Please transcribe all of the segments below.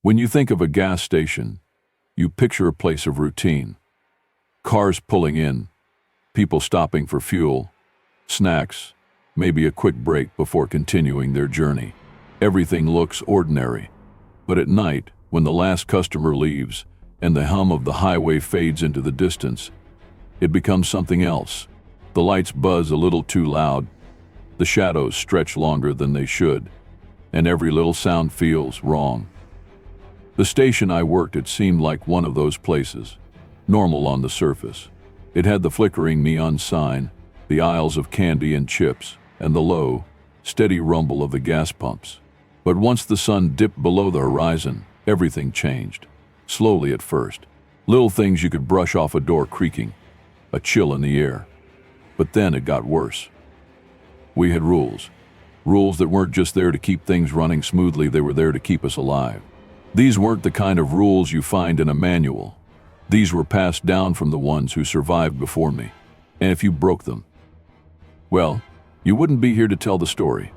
When you think of a gas station, you picture a place of routine. Cars pulling in, people stopping for fuel, snacks, maybe a quick break before continuing their journey. Everything looks ordinary. But at night, when the last customer leaves and the hum of the highway fades into the distance, it becomes something else. The lights buzz a little too loud, the shadows stretch longer than they should, and every little sound feels wrong. The station I worked at seemed like one of those places, normal on the surface. It had the flickering neon sign, the aisles of candy and chips, and the low, steady rumble of the gas pumps. But once the sun dipped below the horizon, everything changed. Slowly at first. Little things you could brush off a door creaking, a chill in the air. But then it got worse. We had rules. Rules that weren't just there to keep things running smoothly, they were there to keep us alive. These weren't the kind of rules you find in a manual. These were passed down from the ones who survived before me. And if you broke them, well, you wouldn't be here to tell the story.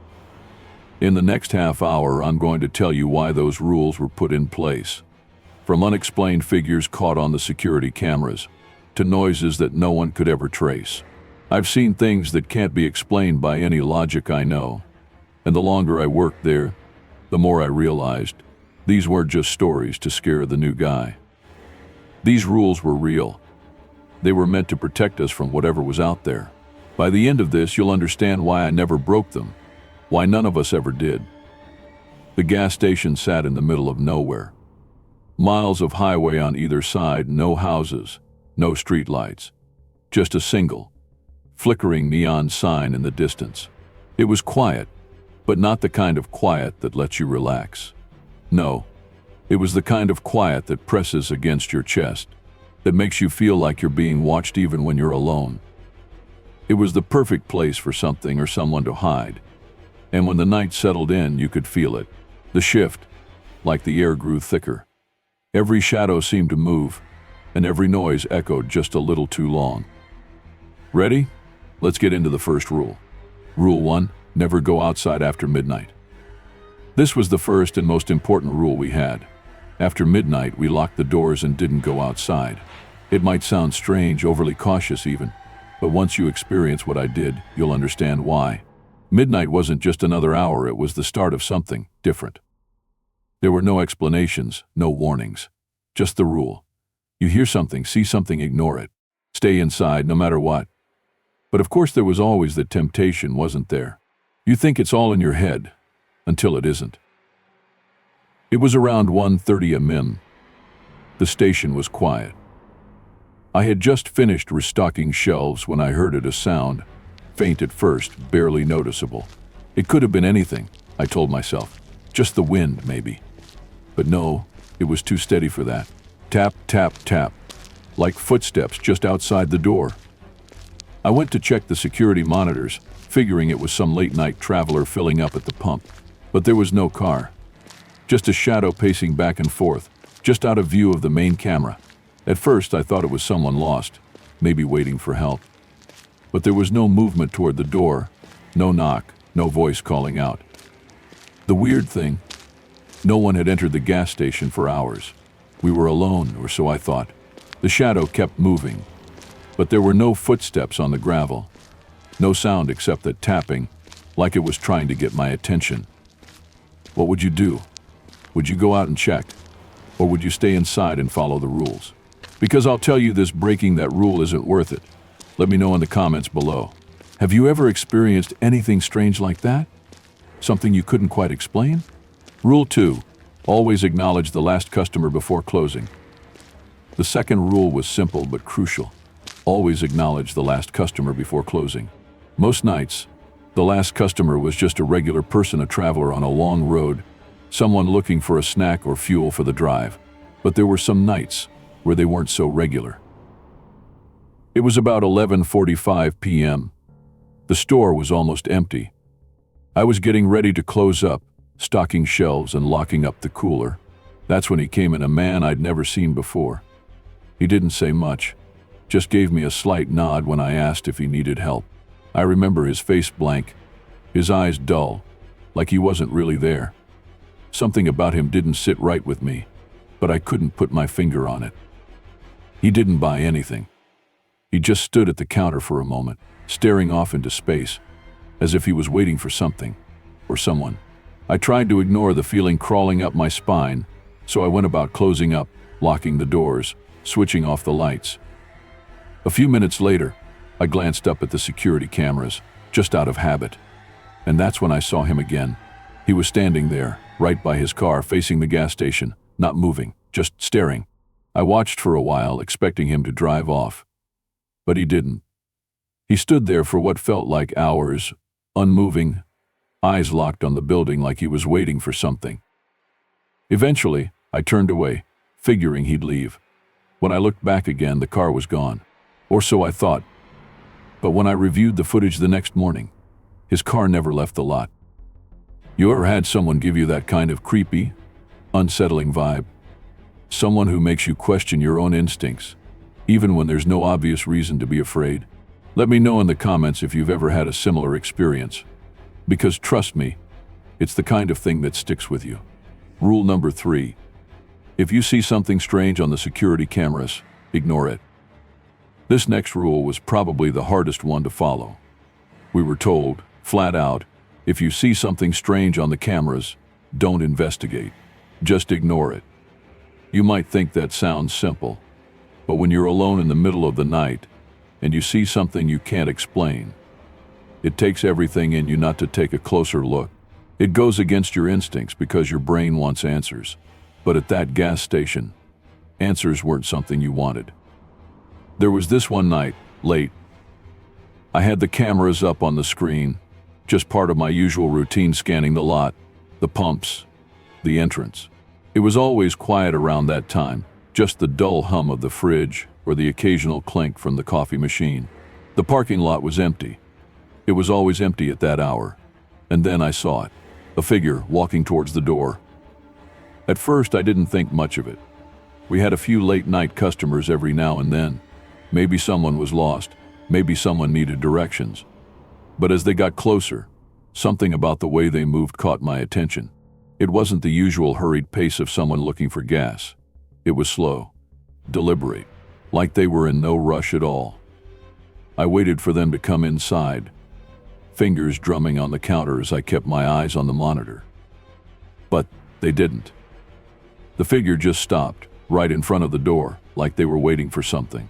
In the next half hour, I'm going to tell you why those rules were put in place. From unexplained figures caught on the security cameras, to noises that no one could ever trace. I've seen things that can't be explained by any logic I know. And the longer I worked there, the more I realized these weren't just stories to scare the new guy. These rules were real. They were meant to protect us from whatever was out there. By the end of this, you'll understand why I never broke them, why none of us ever did. The gas station sat in the middle of nowhere. Miles of highway on either side, no houses, no streetlights, just a single, flickering neon sign in the distance. It was quiet, but not the kind of quiet that lets you relax. No, it was the kind of quiet that presses against your chest, that makes you feel like you're being watched even when you're alone. It was the perfect place for something or someone to hide, and when the night settled in, you could feel it. The shift, like the air grew thicker. Every shadow seemed to move, and every noise echoed just a little too long. Ready? Let's get into the first rule. Rule 1, never go outside after midnight. This was the first and most important rule we had. After midnight, we locked the doors and didn't go outside. It might sound strange, overly cautious even, but once you experience what I did, you'll understand why. Midnight wasn't just another hour, it was the start of something different. There were no explanations, no warnings, just the rule. You hear something, see something, ignore it. Stay inside no matter what. But of course there was always the temptation, wasn't there? You think it's all in your head, until it isn't. It was around 1:30 a.m. The station was quiet. I had just finished restocking shelves when I heard a sound, faint at first, barely noticeable. It could have been anything, I told myself. Just the wind, maybe. But no, it was too steady for that. Tap, tap, tap, like footsteps just outside the door. I went to check the security monitors, figuring it was some late-night traveler filling up at the pump. But there was no car. Just a shadow pacing back and forth, just out of view of the main camera. At first, I thought it was someone lost, maybe waiting for help. But there was no movement toward the door, no knock, no voice calling out. The weird thing, no one had entered the gas station for hours. We were alone, or so I thought. The shadow kept moving, but there were no footsteps on the gravel. No sound except the tapping, like it was trying to get my attention. What would you do? Would you go out and check? Or would you stay inside and follow the rules? Because I'll tell you, this breaking that rule isn't worth it. Let me know in the comments below. Have you ever experienced anything strange like that? Something you couldn't quite explain? Rule 2, always acknowledge the last customer before closing. The second rule was simple but crucial. Always acknowledge the last customer before closing. Most nights, the last customer was just a regular person, a traveler on a long road, someone looking for a snack or fuel for the drive. But there were some nights where they weren't so regular. It was about 11:45 p.m. The store was almost empty. I was getting ready to close up, stocking shelves and locking up the cooler. That's when he came in, a man I'd never seen before. He didn't say much, just gave me a slight nod when I asked if he needed help. I remember his face blank, his eyes dull, like he wasn't really there. Something about him didn't sit right with me, but I couldn't put my finger on it. He didn't buy anything. He just stood at the counter for a moment, staring off into space, as if he was waiting for something, or someone. I tried to ignore the feeling crawling up my spine, so I went about closing up, locking the doors, switching off the lights. A few minutes later, I glanced up at the security cameras, just out of habit. And that's when I saw him again. He was standing there, right by his car, facing the gas station, not moving, just staring. I watched for a while, expecting him to drive off. But he didn't. He stood there for what felt like hours, unmoving, eyes locked on the building like he was waiting for something. Eventually, I turned away, figuring he'd leave. When I looked back again, the car was gone. Or so I thought. But when I reviewed the footage the next morning, his car never left the lot. You ever had someone give you that kind of creepy, unsettling vibe? Someone who makes you question your own instincts, even when there's no obvious reason to be afraid? Let me know in the comments if you've ever had a similar experience. Because trust me, it's the kind of thing that sticks with you. Rule number 3. If you see something strange on the security cameras, ignore it. This next rule was probably the hardest one to follow. We were told, flat out, if you see something strange on the cameras, don't investigate. Just ignore it. You might think that sounds simple, but when you're alone in the middle of the night and you see something you can't explain, it takes everything in you not to take a closer look. It goes against your instincts because your brain wants answers. But at that gas station, answers weren't something you wanted. There was this one night, late. I had the cameras up on the screen, just part of my usual routine, scanning the lot, the pumps, the entrance. It was always quiet around that time, just the dull hum of the fridge or the occasional clink from the coffee machine. The parking lot was empty. It was always empty at that hour. And then I saw it, a figure walking towards the door. At first, I didn't think much of it. We had a few late-night customers every now and then. Maybe someone was lost. Maybe someone needed directions. But as they got closer, something about the way they moved caught my attention. It wasn't the usual hurried pace of someone looking for gas. It was slow, deliberate, like they were in no rush at all. I waited for them to come inside, fingers drumming on the counter as I kept my eyes on the monitor. But they didn't. The figure just stopped, right in front of the door, like they were waiting for something.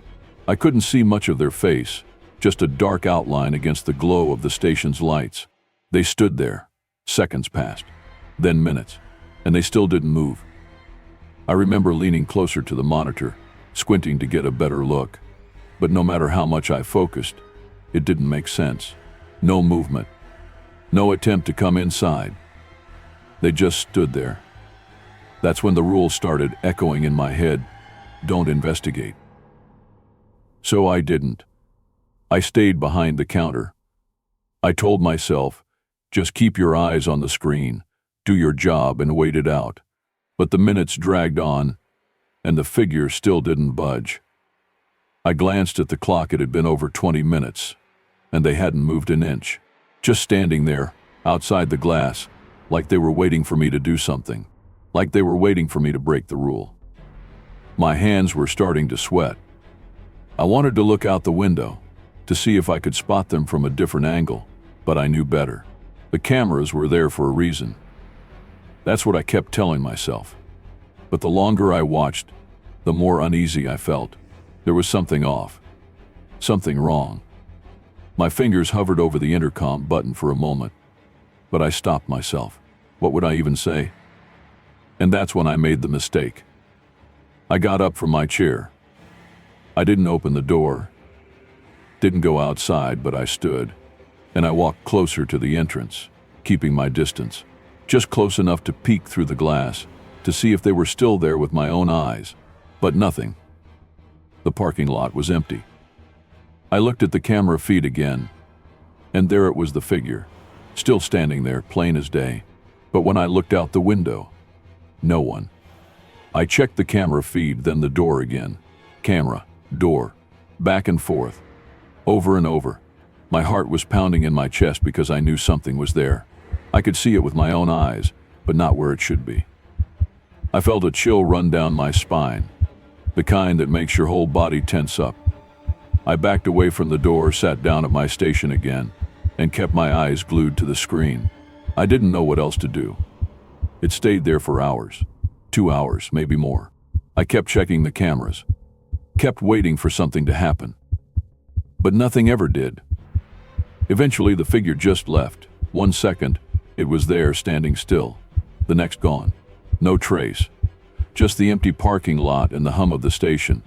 I couldn't see much of their face, just a dark outline against the glow of the station's lights. They stood there. Seconds passed, then minutes, and they still didn't move. I remember leaning closer to the monitor, squinting to get a better look. But no matter how much I focused, it didn't make sense. No movement. No attempt to come inside. They just stood there. That's when the rule started echoing in my head, don't investigate. So I didn't. I stayed behind the counter. I told myself, just keep your eyes on the screen, do your job and wait it out. But the minutes dragged on, and the figure still didn't budge. I glanced at the clock. It had been over 20 minutes, and they hadn't moved an inch, just standing there, outside the glass, like they were waiting for me to do something, like they were waiting for me to break the rule. My hands were starting to sweat. I wanted to look out the window, to see if I could spot them from a different angle, but I knew better. The cameras were there for a reason. That's what I kept telling myself. But the longer I watched, the more uneasy I felt. There was something off, something wrong. My fingers hovered over the intercom button for a moment, but I stopped myself. What would I even say? And that's when I made the mistake. I got up from my chair. I didn't open the door, didn't go outside, but I stood, and I walked closer to the entrance, keeping my distance, just close enough to peek through the glass, to see if they were still there with my own eyes. But nothing. The parking lot was empty. I looked at the camera feed again, and there it was, the figure, still standing there, plain as day. But when I looked out the window, no one. I checked the camera feed, then the door again. Camera, door, back and forth, over and over. My heart was pounding in my chest because I knew something was there. I could see it with my own eyes, but not where it should be. I felt a chill run down my spine, the kind that makes your whole body tense up. I backed away from the door, sat down at my station again, and kept my eyes glued to the screen. I didn't know what else to do. It stayed there for hours, 2 hours, maybe more. I kept checking the cameras, kept waiting for something to happen. But nothing ever did. Eventually, the figure just left. 1 second, it was there, standing still. The next, gone. No trace. Just the empty parking lot and the hum of the station.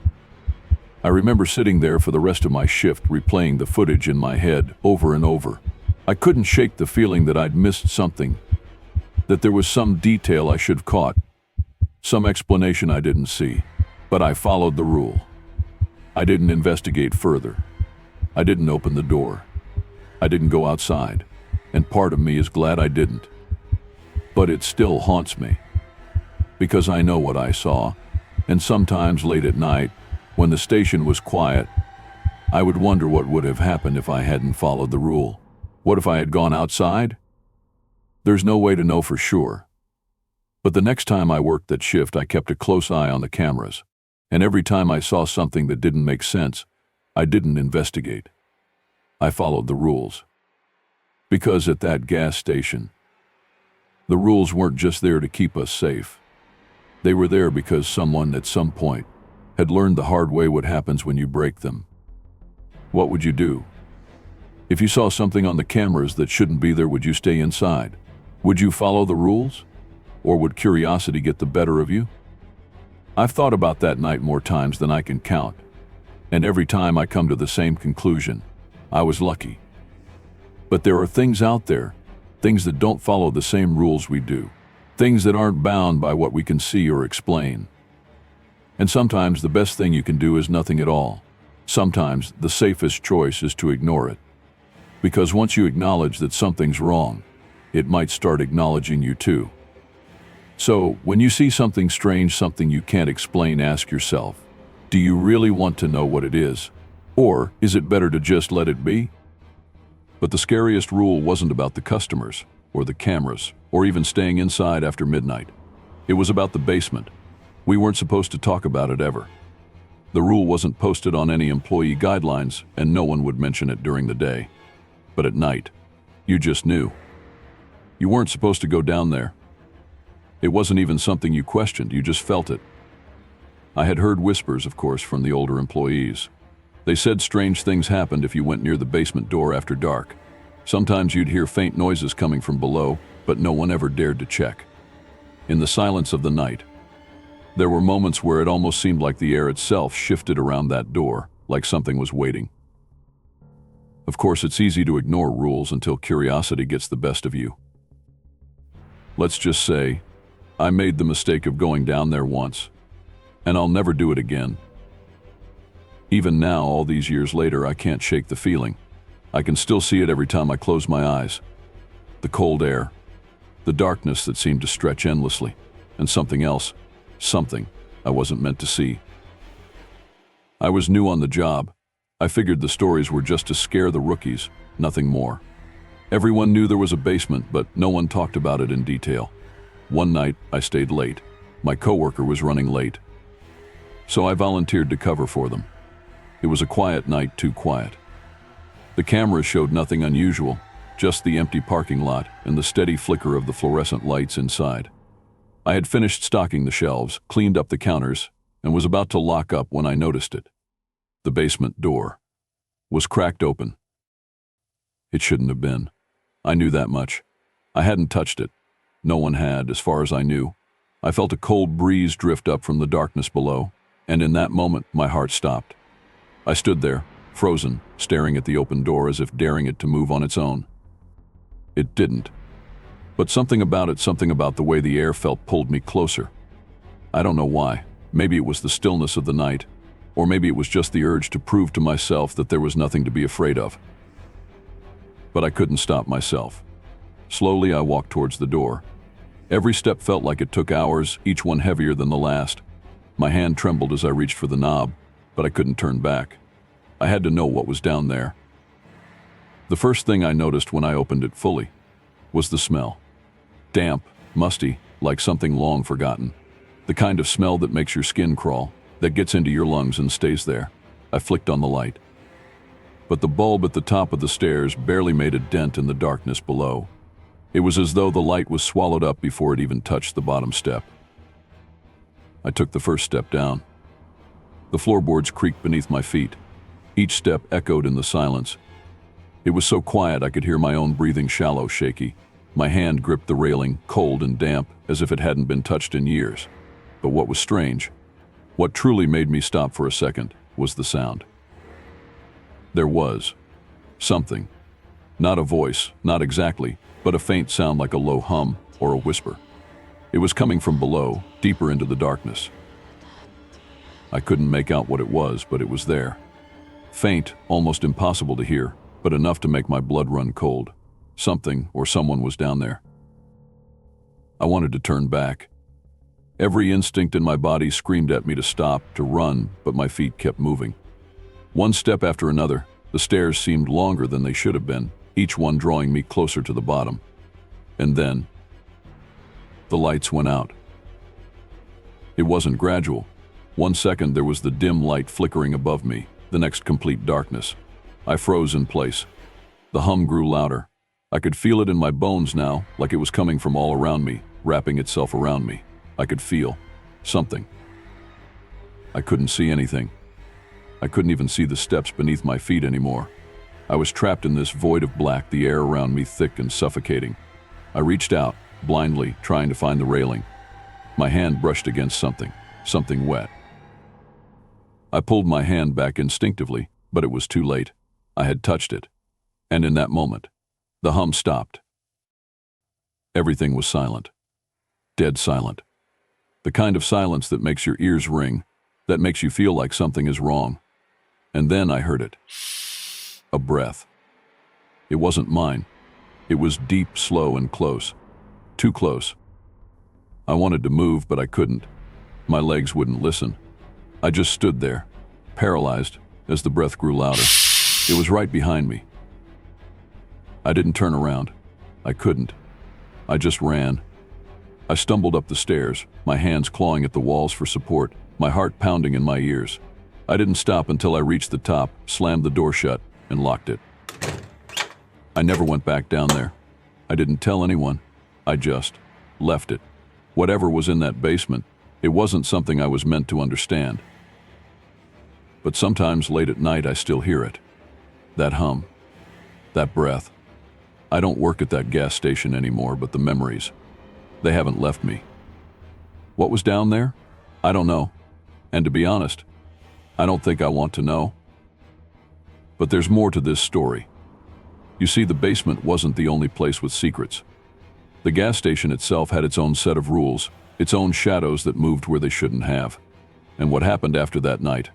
I remember sitting there for the rest of my shift, replaying the footage in my head over and over. I couldn't shake the feeling that I'd missed something, that there was some detail I should have caught, some explanation I didn't see. But I followed the rule. I didn't investigate further. I didn't open the door. I didn't go outside, and part of me is glad I didn't. But it still haunts me, because I know what I saw, and sometimes late at night, when the station was quiet, I would wonder what would have happened if I hadn't followed the rule. What if I had gone outside? There's no way to know for sure. But the next time I worked that shift, I kept a close eye on the cameras, and every time I saw something that didn't make sense, I didn't investigate. I followed the rules. Because at that gas station, the rules weren't just there to keep us safe. They were there because someone at some point had learned the hard way what happens when you break them. What would you do? If you saw something on the cameras that shouldn't be there, would you stay inside? Would you follow the rules? Or would curiosity get the better of you? I've thought about that night more times than I can count, and every time I come to the same conclusion. I was lucky. But there are things out there, things that don't follow the same rules we do, things that aren't bound by what we can see or explain. And sometimes the best thing you can do is nothing at all. Sometimes the safest choice is to ignore it. Because once you acknowledge that something's wrong, it might start acknowledging you too. So, when you see something strange, something you can't explain, ask yourself, do you really want to know what it is? Or is it better to just let it be? But the scariest rule wasn't about the customers, or the cameras, or even staying inside after midnight. It was about the basement. We weren't supposed to talk about it ever. The rule wasn't posted on any employee guidelines, and no one would mention it during the day. But at night, you just knew. You weren't supposed to go down there. It wasn't even something you questioned, you just felt it. I had heard whispers, of course, from the older employees. They said strange things happened if you went near the basement door after dark. Sometimes you'd hear faint noises coming from below, but no one ever dared to check. In the silence of the night, there were moments where it almost seemed like the air itself shifted around that door, like something was waiting. Of course, it's easy to ignore rules until curiosity gets the best of you. Let's just say, I made the mistake of going down there once, and I'll never do it again. Even now, all these years later, I can't shake the feeling. I can still see it every time I close my eyes. The cold air, the darkness that seemed to stretch endlessly, and something else, something I wasn't meant to see. I was new on the job. I figured the stories were just to scare the rookies, nothing more. Everyone knew there was a basement, but no one talked about it in detail. One night, I stayed late. My coworker was running late, so I volunteered to cover for them. It was a quiet night, too quiet. The cameras showed nothing unusual, just the empty parking lot and the steady flicker of the fluorescent lights inside. I had finished stocking the shelves, cleaned up the counters, and was about to lock up when I noticed it. The basement door was cracked open. It shouldn't have been. I knew that much. I hadn't touched it. No one had, as far as I knew. I felt a cold breeze drift up from the darkness below, and in that moment, my heart stopped. I stood there, frozen, staring at the open door as if daring it to move on its own. It didn't. But something about the way the air felt pulled me closer. I don't know why. Maybe it was the stillness of the night, or maybe it was just the urge to prove to myself that there was nothing to be afraid of. But I couldn't stop myself. Slowly, I walked towards the door. Every step felt like it took hours, each one heavier than the last. My hand trembled as I reached for the knob, but I couldn't turn back. I had to know what was down there. The first thing I noticed when I opened it fully was the smell. Damp, musty, like something long forgotten. The kind of smell that makes your skin crawl, that gets into your lungs and stays there. I flicked on the light. But the bulb at the top of the stairs barely made a dent in the darkness below. It was as though the light was swallowed up before it even touched the bottom step. I took the first step down. The floorboards creaked beneath my feet. Each step echoed in the silence. It was so quiet I could hear my own breathing shallow, shaky. My hand gripped the railing, cold and damp, as if it hadn't been touched in years. But what was strange, what truly made me stop for a second, was the sound. There was something. Not a voice, not exactly, but a faint sound like a low hum or a whisper. It was coming from below, deeper into the darkness. I couldn't make out what it was, but it was there. Faint, almost impossible to hear, but enough to make my blood run cold. Something or someone was down there. I wanted to turn back. Every instinct in my body screamed at me to stop, to run, but my feet kept moving. One step after another, the stairs seemed longer than they should have been, each one drawing me closer to the bottom. And then, the lights went out. It wasn't gradual. 1 second there was the dim light flickering above me, the next complete darkness. I froze in place. The hum grew louder. I could feel it in my bones now, like it was coming from all around me, wrapping itself around me. I could feel something. I couldn't see anything. I couldn't even see the steps beneath my feet anymore. I was trapped in this void of black, the air around me thick and suffocating. I reached out, blindly, trying to find the railing. My hand brushed against something wet. I pulled my hand back instinctively, but it was too late. I had touched it. And in that moment, the hum stopped. Everything was silent. Dead silent. The kind of silence that makes your ears ring, that makes you feel like something is wrong. And then I heard it. A breath. It wasn't mine. It was deep, slow, and close. Too close. I wanted to move, but I couldn't. My legs wouldn't listen. I just stood there, paralyzed, as the breath grew louder. It was right behind me. I didn't turn around. I couldn't. I just ran. I stumbled up the stairs, my hands clawing at the walls for support, my heart pounding in my ears. I didn't stop until I reached the top, slammed the door shut, and locked it. I never went back down there. I didn't tell anyone. I just left it. Whatever was in that basement, it wasn't something I was meant to understand. But sometimes late at night I still hear it. That hum. That breath. I don't work at that gas station anymore, but the memories, they haven't left me. What was down there? I don't know. And to be honest, I don't think I want to know. But there's more to this story. You see, the basement wasn't the only place with secrets. The gas station itself had its own set of rules, its own shadows that moved where they shouldn't have. And what happened after that night?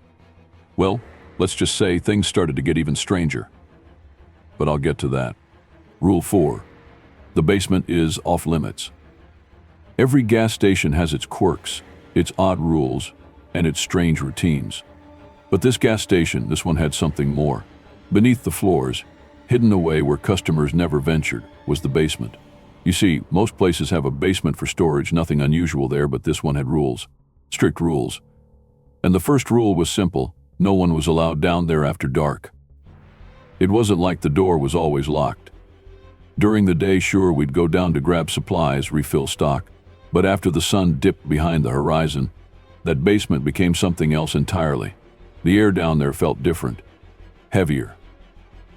Well, let's just say things started to get even stranger. But I'll get to that. Rule 4. The basement is off limits. Every gas station has its quirks, its odd rules, and its strange routines. But this gas station, this one had something more. Beneath the floors, hidden away where customers never ventured, was the basement. You see, most places have a basement for storage, nothing unusual there, but this one had rules. Strict rules. And the first rule was simple: no one was allowed down there after dark. It wasn't like the door was always locked. During the day, sure, we'd go down to grab supplies, refill stock, but after the sun dipped behind the horizon, that basement became something else entirely. The air down there felt different, heavier,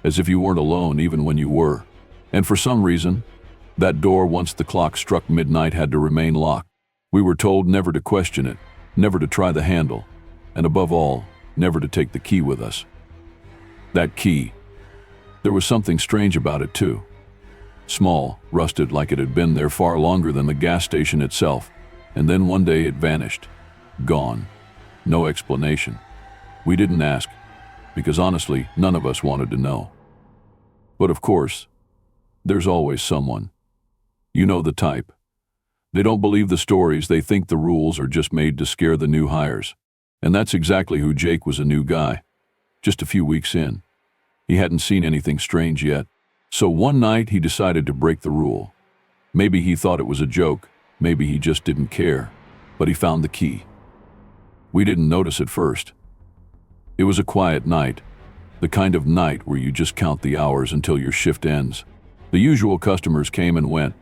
as if you weren't alone even when you were. And for some reason, that door, once the clock struck midnight, had to remain locked. We were told never to question it, never to try the handle, and above all, never to take the key with us. That key, there was something strange about it too. Small, rusted, like it had been there far longer than the gas station itself, and then one day it vanished. Gone. No explanation. We didn't ask, because honestly, none of us wanted to know. But of course, there's always someone. You know the type. They don't believe the stories, they think the rules are just made to scare the new hires. And that's exactly who Jake was. A new guy. Just a few weeks in. He hadn't seen anything strange yet. So one night he decided to break the rule. Maybe he thought it was a joke, Maybe he just didn't care, but he found the key. We didn't notice at first. It was a quiet night, the kind of night where you just count the hours until your shift ends. The usual customers came and went,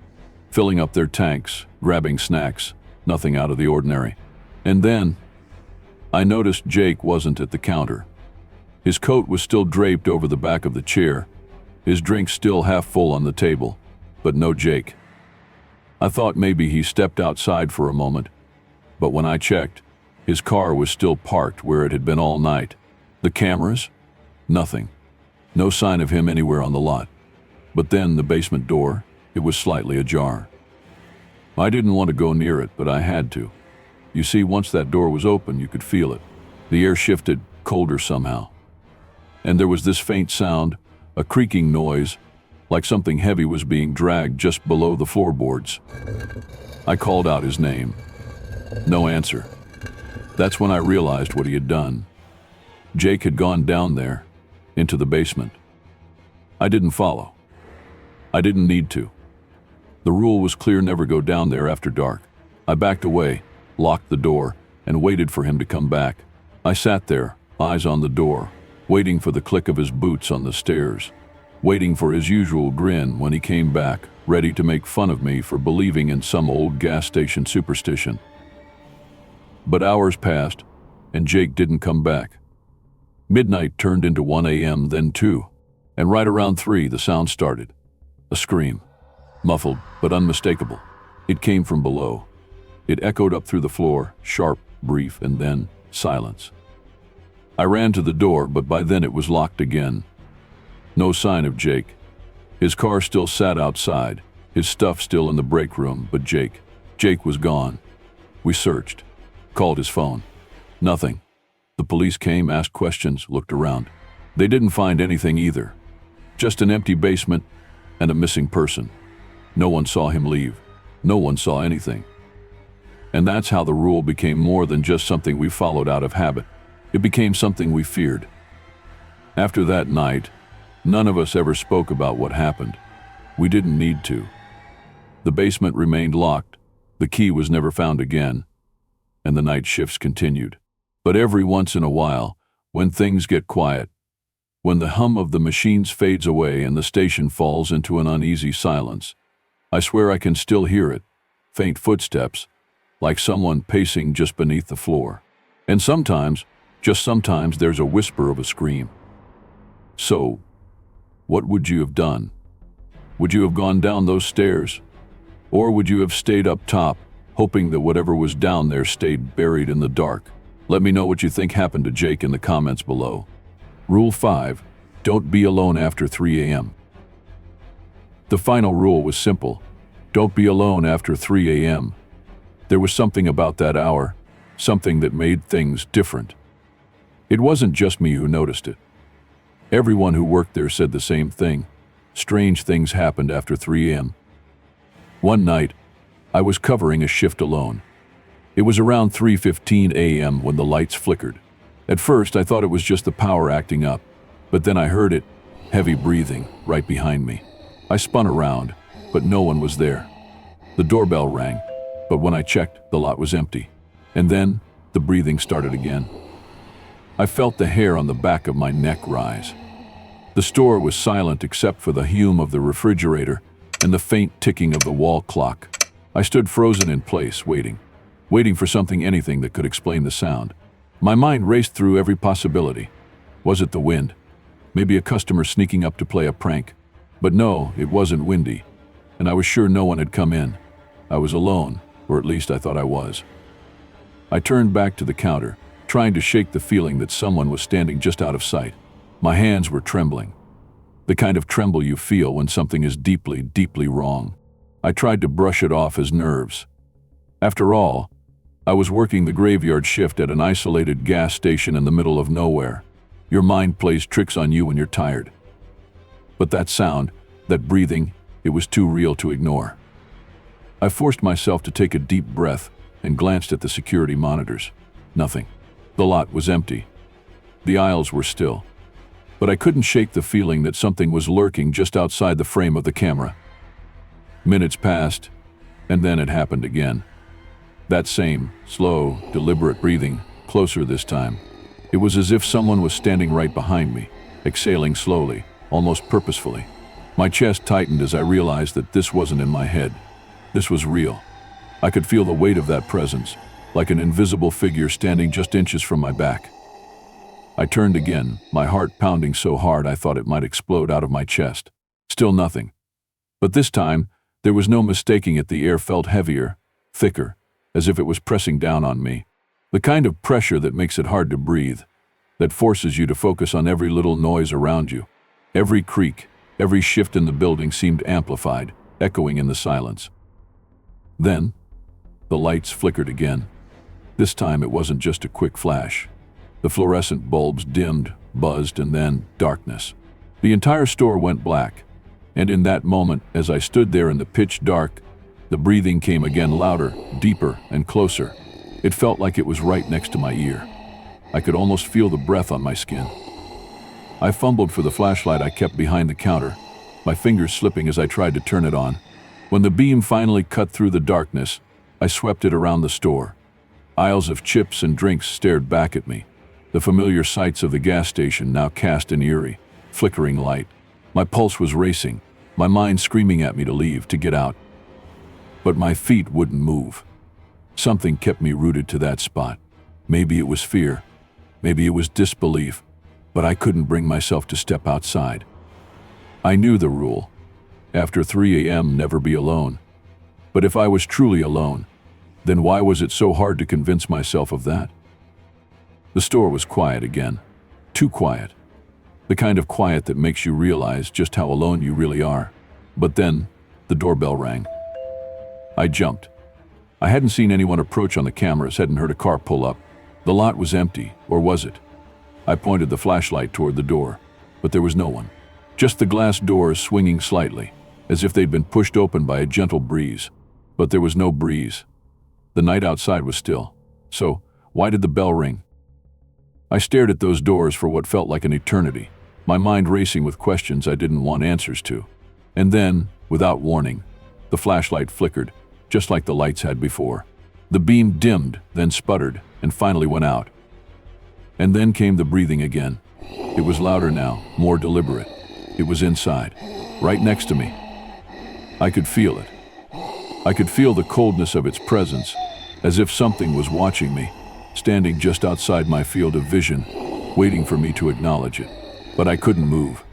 filling up their tanks, grabbing snacks, nothing out of the ordinary. And then, I noticed Jake wasn't at the counter. His coat was still draped over the back of the chair, his drink still half full on the table, but no Jake. I thought maybe he stepped outside for a moment, but when I checked, his car was still parked where it had been all night. The cameras? Nothing. No sign of him anywhere on the lot. But then the basement door, it was slightly ajar. I didn't want to go near it, but I had to. You see, once that door was open, you could feel it. The air shifted, colder somehow. And there was this faint sound, a creaking noise, like something heavy was being dragged just below the floorboards. I called out his name. No answer. That's when I realized what he had done. Jake had gone down there, into the basement. I didn't follow. I didn't need to. The rule was clear: never go down there after dark. I backed away, locked the door, and waited for him to come back. I sat there, eyes on the door, waiting for the click of his boots on the stairs, waiting for his usual grin when he came back, ready to make fun of me for believing in some old gas station superstition. But hours passed, and Jake didn't come back. Midnight turned into 1 a.m., then 2, and right around 3 the sound started. A scream, muffled but unmistakable. It came from below. It echoed up through the floor, sharp, brief, and then silence. I ran to the door, but by then it was locked again. No sign of Jake. His car still sat outside, his stuff still in the break room, but Jake was gone. We searched, called his phone. Nothing. The police came, asked questions, looked around. They didn't find anything either. Just an empty basement and a missing person. No one saw him leave. No one saw anything. And that's how the rule became more than just something we followed out of habit. It became something we feared. After that night, none of us ever spoke about what happened. We didn't need to. The basement remained locked, the key was never found again, and the night shifts continued. But every once in a while, when things get quiet, when the hum of the machines fades away and the station falls into an uneasy silence, I swear I can still hear it, faint footsteps, like someone pacing just beneath the floor. And sometimes, just sometimes, there's a whisper of a scream. So, what would you have done? Would you have gone down those stairs? Or would you have stayed up top, hoping that whatever was down there stayed buried in the dark? Let me know what you think happened to Jake in the comments below. Rule 5. Don't be alone after 3 a.m. The final rule was simple. Don't be alone after 3 a.m. There was something about that hour, something that made things different. It wasn't just me who noticed it. Everyone who worked there said the same thing. Strange things happened after 3 a.m. One night, I was covering a shift alone. It was around 3:15 a.m. when the lights flickered. At first, I thought it was just the power acting up, but then I heard it, heavy breathing, right behind me. I spun around, but no one was there. The doorbell rang, but when I checked, the lot was empty. And then, the breathing started again. I felt the hair on the back of my neck rise. The store was silent except for the hum of the refrigerator and the faint ticking of the wall clock. I stood frozen in place, waiting for something, anything that could explain the sound. My mind raced through every possibility. Was it the wind? Maybe a customer sneaking up to play a prank? But no, it wasn't windy, and I was sure no one had come in. I was alone, or at least I thought I was. I turned back to the counter, trying to shake the feeling that someone was standing just out of sight. My hands were trembling. The kind of tremble you feel when something is deeply, deeply wrong. I tried to brush it off as nerves. After all, I was working the graveyard shift at an isolated gas station in the middle of nowhere. Your mind plays tricks on you when you're tired. But that sound, that breathing, it was too real to ignore. I forced myself to take a deep breath and glanced at the security monitors. Nothing. The lot was empty. The aisles were still. But I couldn't shake the feeling that something was lurking just outside the frame of the camera. Minutes passed, And then it happened again. That same, slow, deliberate breathing, closer this time. It was as if someone was standing right behind me, exhaling slowly, almost purposefully. My chest tightened as I realized that this wasn't in my head. This was real. I could feel the weight of that presence, like an invisible figure standing just inches from my back. I turned again, my heart pounding so hard I thought it might explode out of my chest. Still nothing. But this time, there was no mistaking it. The air felt heavier, thicker, as if it was pressing down on me. The kind of pressure that makes it hard to breathe, that forces you to focus on every little noise around you. Every creak, every shift in the building seemed amplified, echoing in the silence. Then, the lights flickered again. This time it wasn't just a quick flash. The fluorescent bulbs dimmed, buzzed, and then darkness. The entire store went black, and in that moment, as I stood there in the pitch dark, the breathing came again, louder, deeper, and closer. It felt like it was right next to my ear. I could almost feel the breath on my skin. I fumbled for the flashlight I kept behind the counter, my fingers slipping as I tried to turn it on. When the beam finally cut through the darkness, I swept it around the store. Aisles of chips and drinks stared back at me. The familiar sights of the gas station now cast an eerie, flickering light. My pulse was racing, my mind screaming at me to leave, to get out. But my feet wouldn't move. Something kept me rooted to that spot. Maybe it was fear, maybe it was disbelief, but I couldn't bring myself to step outside. I knew the rule. After 3 a.m., never be alone. But if I was truly alone, then why was it so hard to convince myself of that? The store was quiet again. Too quiet. The kind of quiet that makes you realize just how alone you really are. But then, the doorbell rang. I jumped. I hadn't seen anyone approach on the cameras, hadn't heard a car pull up. The lot was empty, or was it? I pointed the flashlight toward the door, but there was no one. Just the glass doors swinging slightly, as if they'd been pushed open by a gentle breeze. But there was no breeze. The night outside was still. So, why did the bell ring? I stared at those doors for what felt like an eternity, my mind racing with questions I didn't want answers to. And then, without warning, the flashlight flickered, just like the lights had before. The beam dimmed, then sputtered, and finally went out. And then came the breathing again. It was louder now, more deliberate. It was inside, right next to me. I could feel it. I could feel the coldness of its presence, as if something was watching me, standing just outside my field of vision, waiting for me to acknowledge it. But I couldn't move.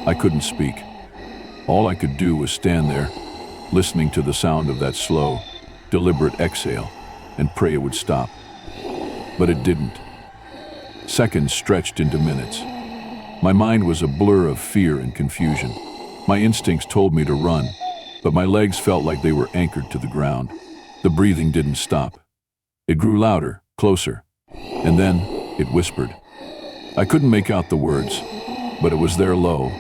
I couldn't speak. All I could do was stand there, listening to the sound of that slow, deliberate exhale, and pray it would stop. But it didn't. Seconds stretched into minutes. My mind was a blur of fear and confusion. My instincts told me to run, but my legs felt like they were anchored to the ground. The breathing didn't stop. It grew louder, closer, and then it whispered. I couldn't make out the words, but it was there, low,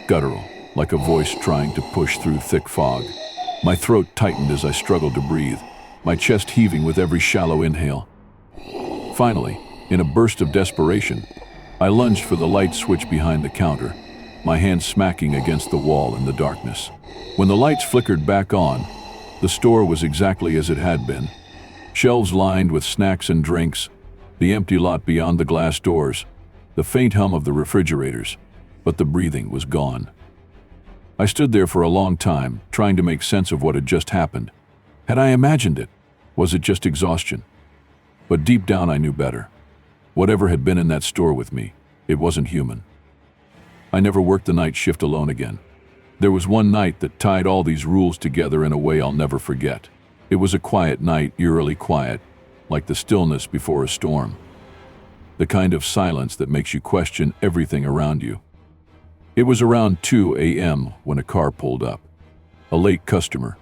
guttural, like a voice trying to push through thick fog. My throat tightened as I struggled to breathe, my chest heaving with every shallow inhale. Finally, in a burst of desperation, I lunged for the light switch behind the counter, my hand smacking against the wall in the darkness. When the lights flickered back on, the store was exactly as it had been. Shelves lined with snacks and drinks, the empty lot beyond the glass doors, the faint hum of the refrigerators, but the breathing was gone. I stood there for a long time, trying to make sense of what had just happened. Had I imagined it? Was it just exhaustion? But deep down I knew better. Whatever had been in that store with me, it wasn't human. I never worked the night shift alone again. There was one night that tied all these rules together in a way I'll never forget. It was a quiet night, eerily quiet, like the stillness before a storm. The kind of silence that makes you question everything around you. It was around 2 a.m. when a car pulled up. A late customer.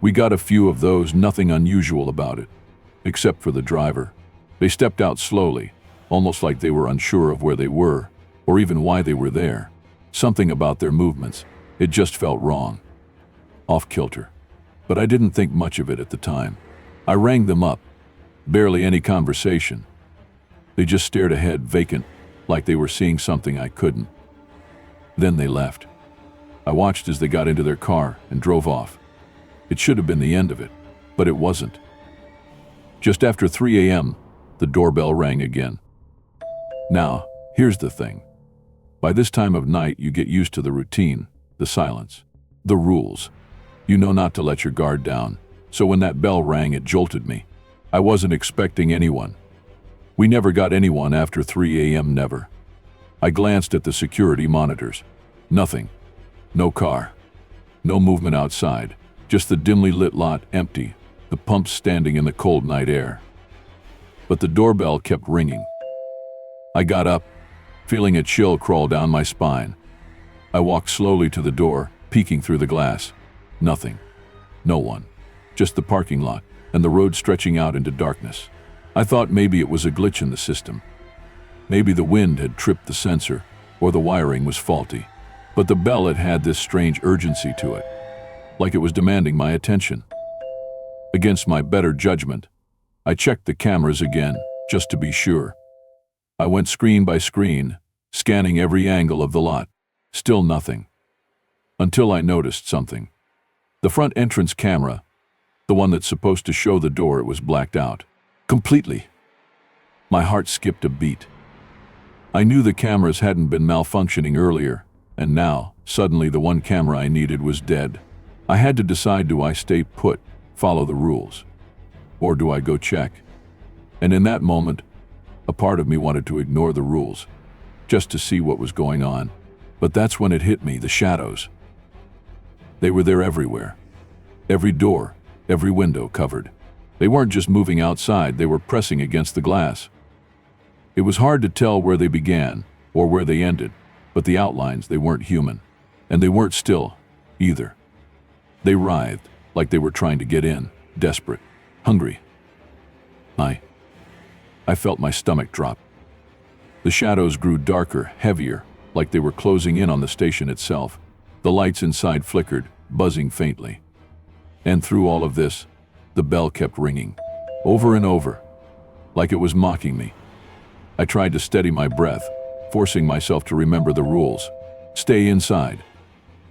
We got a few of those, nothing unusual about it, except for the driver. They stepped out slowly, almost like they were unsure of where they were, or even why they were there. Something about their movements, it just felt wrong. Off kilter. But I didn't think much of it at the time. I rang them up. Barely any conversation. They just stared ahead, vacant, like they were seeing something I couldn't. Then they left. I watched as they got into their car and drove off. It should have been the end of it, but it wasn't. Just after 3 a.m., the doorbell rang again. Now, here's the thing. By this time of night, you get used to the routine, the silence, the rules. You know not to let your guard down, so when that bell rang, it jolted me. I wasn't expecting anyone. We never got anyone after 3 a.m., never. I glanced at the security monitors. Nothing. No car. No movement outside. Just the dimly lit lot empty, the pumps standing in the cold night air. But the doorbell kept ringing. I got up, feeling a chill crawl down my spine. I walked slowly to the door, peeking through the glass. Nothing. No one. Just the parking lot and the road stretching out into darkness. I thought maybe it was a glitch in the system. Maybe the wind had tripped the sensor, or the wiring was faulty. But the bell had this strange urgency to it, like it was demanding my attention. Against my better judgment, I checked the cameras again, just to be sure. I went screen by screen, scanning every angle of the lot. Still nothing. Until I noticed something. The front entrance camera, the one that's supposed to show the door, it was blacked out. Completely. My heart skipped a beat. I knew the cameras hadn't been malfunctioning earlier, and now, suddenly the one camera I needed was dead. I had to decide, do I stay put, follow the rules, or do I go check? And in that moment, a part of me wanted to ignore the rules, just to see what was going on. But that's when it hit me, the shadows. They were there everywhere. Every door, every window covered. They weren't just moving outside, they were pressing against the glass. It was hard to tell where they began or where they ended, but the outlines, they weren't human. And they weren't still, either. They writhed, like they were trying to get in, desperate, hungry. I felt my stomach drop. The shadows grew darker, heavier, like they were closing in on the station itself. The lights inside flickered, buzzing faintly. And through all of this, the bell kept ringing, over and over, like it was mocking me. I tried to steady my breath, forcing myself to remember the rules. Stay inside.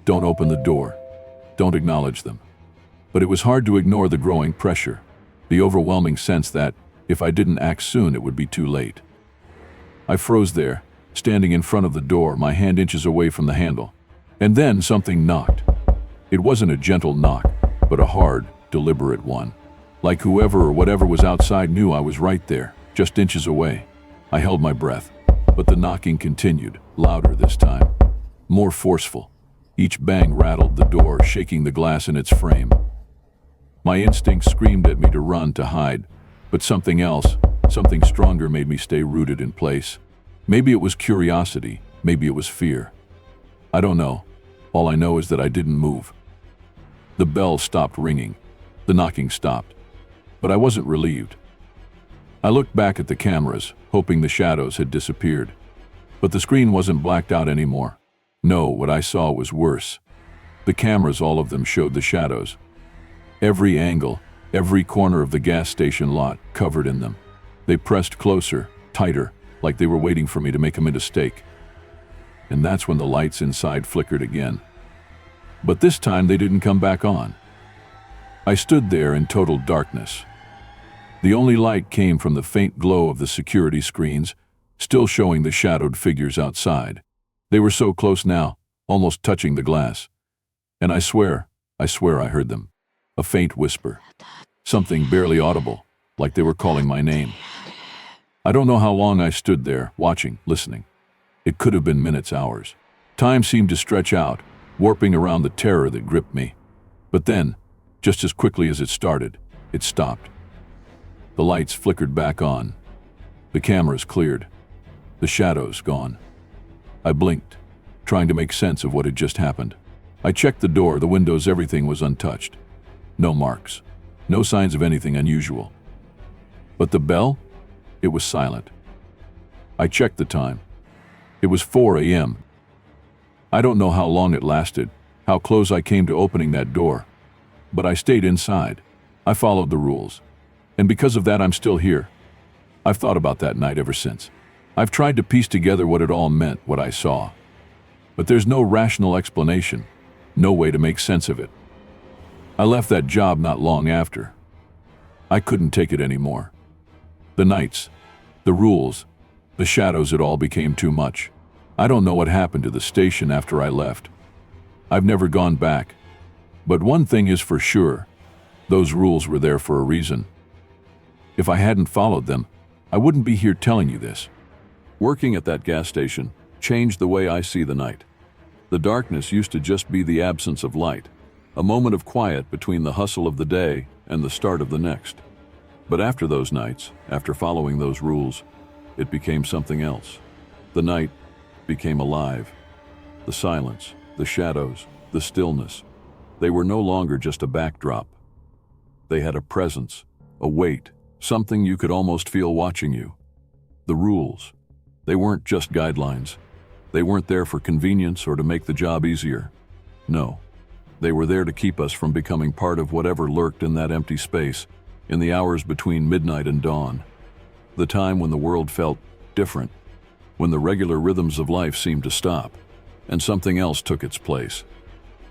Don't open the door. Don't acknowledge them. But it was hard to ignore the growing pressure, the overwhelming sense that, if I didn't act soon, it would be too late. I froze there, standing in front of the door, my hand inches away from the handle. And then something knocked. It wasn't a gentle knock, but a hard, deliberate one. Like whoever or whatever was outside knew I was right there, just inches away. I held my breath, but the knocking continued, louder this time, more forceful. Each bang rattled the door, shaking the glass in its frame. My instinct screamed at me to run, to hide, but something else, something stronger made me stay rooted in place. Maybe it was curiosity, maybe it was fear. I don't know. All I know is that I didn't move. The bell stopped ringing. The knocking stopped. But I wasn't relieved. I looked back at the cameras, hoping the shadows had disappeared. But the screen wasn't blacked out anymore. No, what I saw was worse. The cameras, all of them, showed the shadows. Every angle, every corner of the gas station lot covered in them. They pressed closer, tighter, like they were waiting for me to make a mistake. And that's when the lights inside flickered again. But this time they didn't come back on. I stood there in total darkness. The only light came from the faint glow of the security screens, still showing the shadowed figures outside. They were so close now, almost touching the glass. And I swear I heard them. A faint whisper. Something barely audible, like they were calling my name. I don't know how long I stood there, watching, listening. It could have been minutes, hours. Time seemed to stretch out, warping around the terror that gripped me. But then, just as quickly as it started, it stopped. The lights flickered back on. The cameras cleared. The shadows gone. I blinked, trying to make sense of what had just happened. I checked the door, the windows, everything was untouched. No marks. No signs of anything unusual. But the bell? It was silent. I checked the time. It was 4 a.m. I don't know how long it lasted, how close I came to opening that door. But I stayed inside. I followed the rules. And because of that, I'm still here. I've thought about that night ever since. I've tried to piece together what it all meant, what I saw. But there's no rational explanation, no way to make sense of it. I left that job not long after. I couldn't take it anymore. The nights, the rules, the shadows, it all became too much. I don't know what happened to the station after I left. I've never gone back. But one thing is for sure, those rules were there for a reason. If I hadn't followed them, I wouldn't be here telling you this. Working at that gas station changed the way I see the night. The darkness used to just be the absence of light, a moment of quiet between the hustle of the day and the start of the next. But after those nights, after following those rules, it became something else. The night became alive. The silence, the shadows, the stillness, they were no longer just a backdrop. They had a presence, a weight, something you could almost feel watching you. The rules, they weren't just guidelines. They weren't there for convenience or to make the job easier. No, they were there to keep us from becoming part of whatever lurked in that empty space, in the hours between midnight and dawn. The time when the world felt different, when the regular rhythms of life seemed to stop, and something else took its place.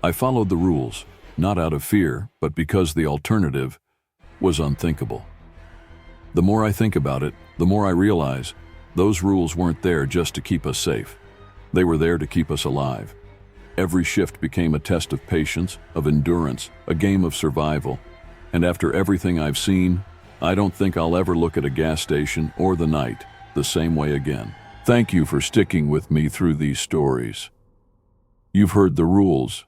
I followed the rules, not out of fear, but because the alternative was unthinkable. The more I think about it, the more I realize those rules weren't there just to keep us safe. They were there to keep us alive. Every shift became a test of patience, of endurance, a game of survival. And after everything I've seen, I don't think I'll ever look at a gas station or the night the same way again. Thank you for sticking with me through these stories. You've heard the rules,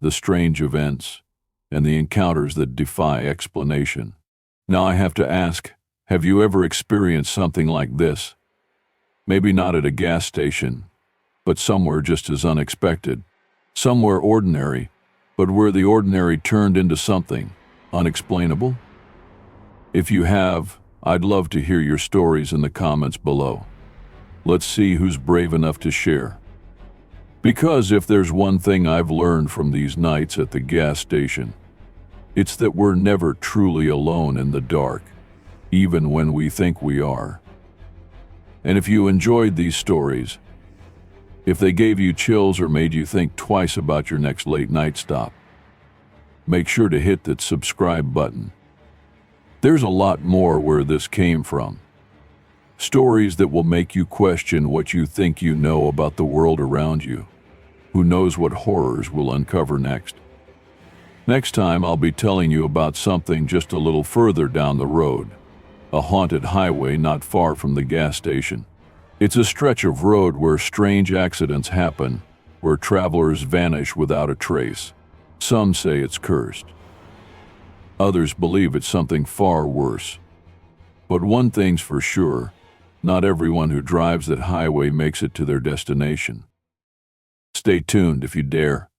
the strange events, and the encounters that defy explanation. Now I have to ask, have you ever experienced something like this? Maybe not at a gas station, but somewhere just as unexpected. Somewhere ordinary, but where the ordinary turned into something unexplainable? If you have, I'd love to hear your stories in the comments below. Let's see who's brave enough to share. Because if there's one thing I've learned from these nights at the gas station, it's that we're never truly alone in the dark, even when we think we are. And if you enjoyed these stories, if they gave you chills or made you think twice about your next late night stop, make sure to hit that subscribe button. There's a lot more where this came from. Stories that will make you question what you think you know about the world around you. Who knows what horrors we'll uncover next? Next time I'll be telling you about something just a little further down the road. A haunted highway not far from the gas station. It's a stretch of road where strange accidents happen, where travelers vanish without a trace. Some say it's cursed. Others believe it's something far worse. But one thing's for sure, not everyone who drives that highway makes it to their destination. Stay tuned if you dare.